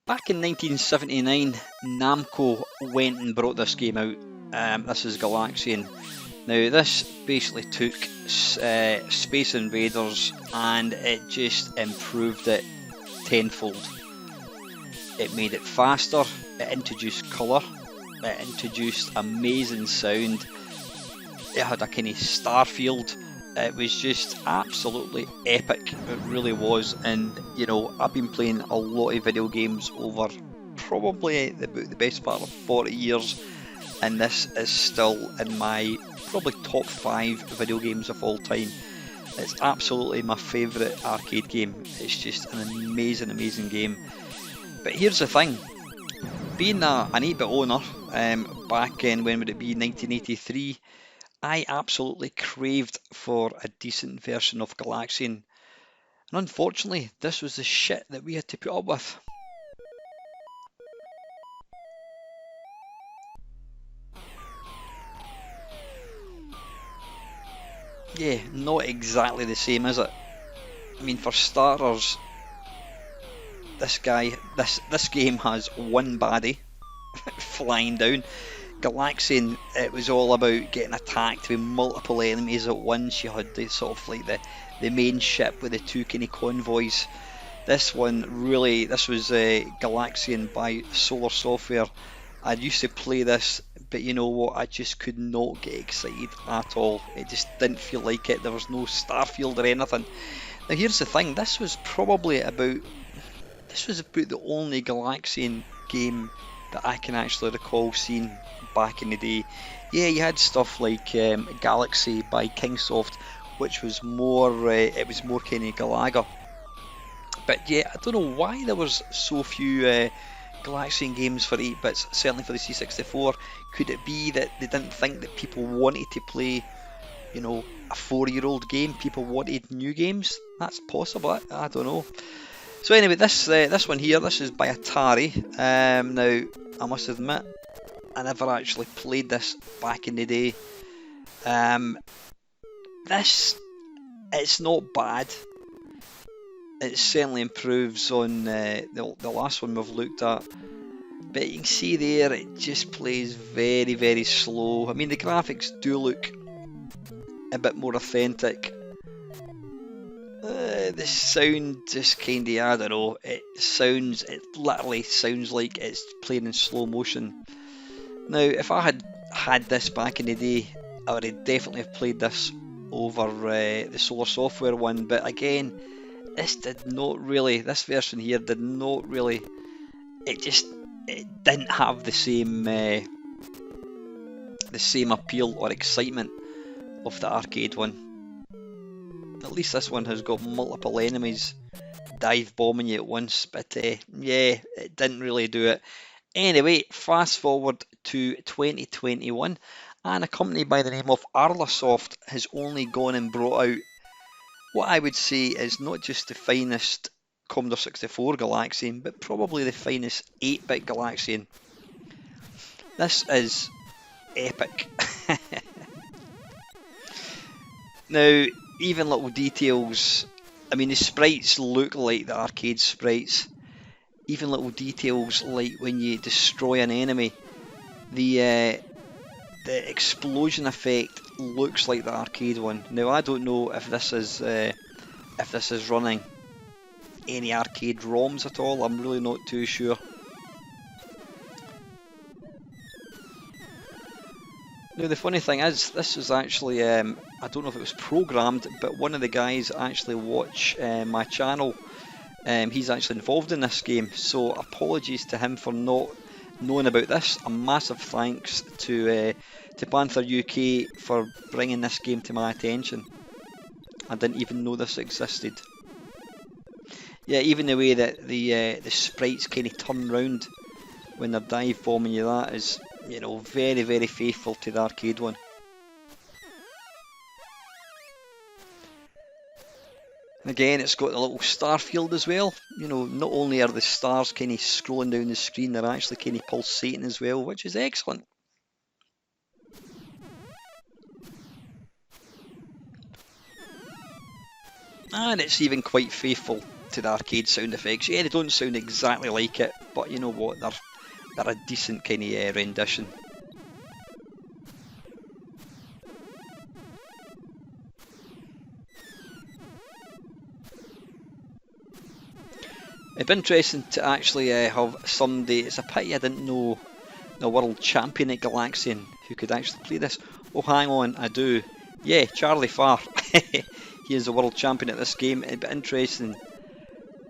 Back in 1979, Namco went and brought this game out. This is Galaxian. Now this basically took Space Invaders and it just improved it tenfold. It made it faster, it introduced colour, it introduced amazing sound, it had a kind of star field. It was just absolutely epic, it really was. And you know, I've been playing a lot of video games over probably the best part of 40 years, and this is still in my probably top 5 video games of all time. It's absolutely my favourite arcade game. It's just an amazing game. But here's the thing, being an 8-bit owner, back in, when would it be, 1983, I absolutely craved for a decent version of Galaxian, and unfortunately this was the shit that we had to put up with. Yeah, not exactly the same, is it? I mean, for starters, this game has one baddie flying down. Galaxian, it was all about getting attacked with multiple enemies at once. You had the sort of like the main ship with the two kind of convoys. This one really, this was Galaxian by Solar Software. I used to play this, but you know what, I just could not get excited at all. It just didn't feel like it. There was no starfield or anything. Now here's the thing, this was about the only Galaxian game that I can actually recall seeing back in the day. Yeah, you had stuff like Galaxy by Kingsoft, which was more it was more kind of Galaga. But yeah, I don't know why there was so few Galaxian games for 8-bits, certainly for the C64. Could it be that they didn't think that people wanted to play, you know, a 4-year-old game? People wanted new games? That's possible, I don't know. So anyway, this one here, this is by Atari. Now, I must admit, I never actually played this back in the day. It's not bad. It certainly improves on the last one we've looked at. But you can see there, it just plays very slow. I mean, the graphics do look a bit more authentic. The sound just kinda, I don't know, it literally sounds like it's playing in slow motion. Now, if I had this back in the day, I would have definitely have played this over the Solar Software one, but again, this version here did not really, it didn't have the same appeal or excitement of the arcade one. At least this one has got multiple enemies dive bombing you at once, but yeah, it didn't really do it. Anyway, fast forward to 2021, and a company by the name of Arlasoft has only gone and brought out what I would say is not just the finest Commodore 64 Galaxian, but probably the finest 8-bit Galaxian. This is epic. Now, even little details, I mean, the sprites look like the arcade sprites. Even little details like when you destroy an enemy, the explosion effect looks like the arcade one. Now, I don't know if this is running any arcade ROMs at all. I'm really not too sure. Now, the funny thing is, this is actually, I don't know if it was programmed, but one of the guys actually watch my channel. He's actually involved in this game, so apologies to him for not knowing about this. A massive thanks to Panther UK for bringing this game to my attention. I didn't even know this existed. Yeah, even the way that the sprites kind of turn round when they're dive bombing you, that is, you know, very faithful to the arcade one. And again, it's got a little star field as well. You know, not only are the stars kind of scrolling down the screen, they're actually kind of pulsating as well, which is excellent. And it's even quite faithful to the arcade sound effects. Yeah, they don't sound exactly like it, but you know what, they're a decent kind of rendition. It'd be interesting to actually have somebody. It's a pity I didn't know the world champion at Galaxian who could actually play this. Oh, hang on, I do. Yeah, Charlie Farr. He is the world champion at this game. It'd be interesting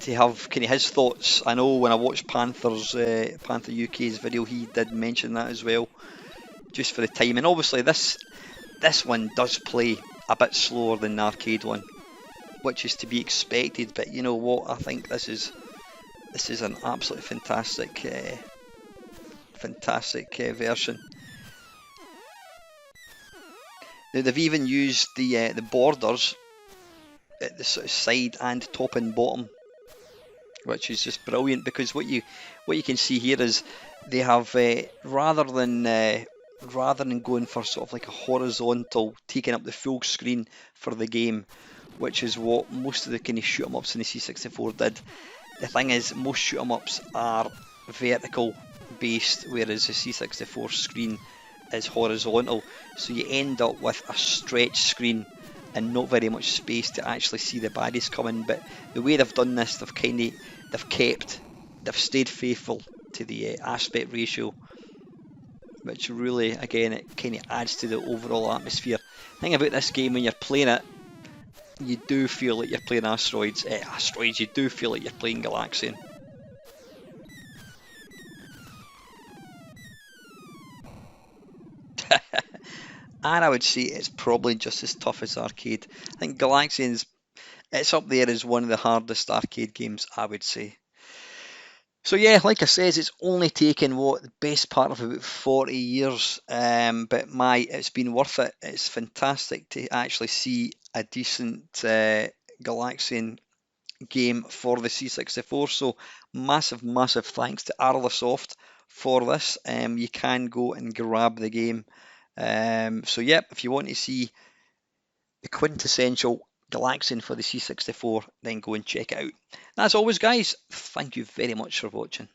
to have kind of his thoughts. I know when I watched Panther UK's video, he did mention that as well, just for the time. And obviously, this one does play a bit slower than the arcade one, which is to be expected. But you know what? I think this is an absolutely fantastic version. Now they've even used the borders at the sort of side and top and bottom, which is just brilliant, because what you can see here is they have rather than going for sort of like a horizontal, taking up the full screen for the game, which is what most of the kind of shoot 'em ups in the C64 did. The thing is, most shoot 'em ups are vertical based, whereas the C64 screen is horizontal, so you end up with a stretched screen and not very much space to actually see the baddies coming. But the way they've done this, they've stayed faithful to the aspect ratio, which really, again, it kind of adds to the overall atmosphere. The thing about this game, when you're playing it, you do feel like you're playing Asteroids. You do feel like you're playing Galaxian. And I would say it's probably just as tough as arcade. I think it's up there as one of the hardest arcade games, I would say. So yeah, like I says, it's only taken the best part of about 40 years, but it's been worth it. It's fantastic to actually see a decent Galaxian game for the C64. So massive thanks to Arlasoft for this. You can go and grab the game. So yeah, if you want to see the quintessential Galaxian for the C64, then go and check it out. And as always, guys, thank you very much for watching.